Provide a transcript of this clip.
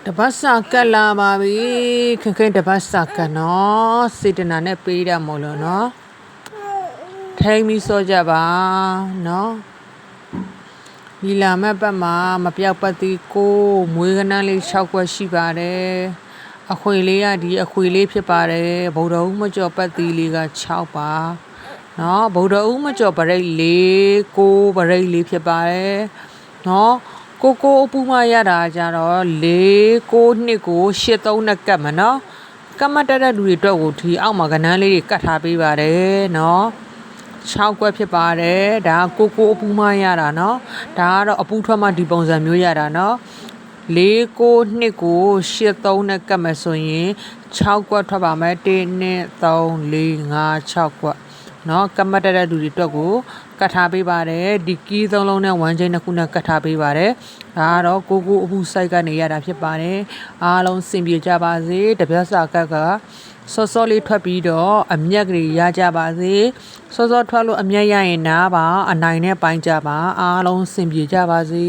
တပတ်စာကက်လာပါပြီခင်တပတ်စာကက်နော်စေတနာနဲ့ပေးရမို့လို့နော်ထိမ့်ပြီးစောကြပါနော်ဒီလာမဲ့ပတ်မှာမပြောက်ပတ်သေးကိုမွေးကနန်းလေး6ခွက်ရှိပါတယ်အခွေလေးကဒီအခွေလေးဖြစ်ပါတယ်ဗုဒ္ဓဦးမကျော်ပတ်သေးလေးက6ပါနော်ဗုဒ္ဓဦးမကျော်ပရိတ်လေး9ပရိတ်လေးဖြစ်ပါတယ်နော်ကိုအပူမရတာကြတော့4 9 2ကို8 3နဲ့ကတ်မှာနော်ကတ်မတက်တဲ့လူတွေအတွက်ကိုဒီအောက်မှာကနန်းလေးတွေကတ်ထားပေးပါတယ်နော်6ခွက်ဖြစ်ပါတယ်ဒါကိုအပူမရတာနော်ဒါကတော့အပူထွက်မှဒီပုံစံမျိုးရတာနော်4 9 2ကို8 3နဲ့ကတ်မယ်ဆိုရင်6ခွက်ထွက်ပါမယ်1 2 3 4 5 6ခွက်နော်ကတ်မတက်တဲ့လူတွေအတွက်ကိုကတ်ထားပေးပါတယ်ဒီကီးသုံးလုံးနဲ့1ချိန်တစ်ခုနဲ့ကတ်ထားပေးပါတယ်ဒါကတော့ကိုအပူစိုက်ကနေရတာဖြစ်ပါတယ်အားလုံးစင်ပြေကြပါစေတပြက်စာကတ်ကစောလေးထွက်ပြီးတော့အမျက်ကလေးရကြပါစေစောထွက်လို့အမျက်ရရင်နားပါအနိုင်နဲ့ပိုင်းကြပါအားလုံးစင်ပြေကြပါစေ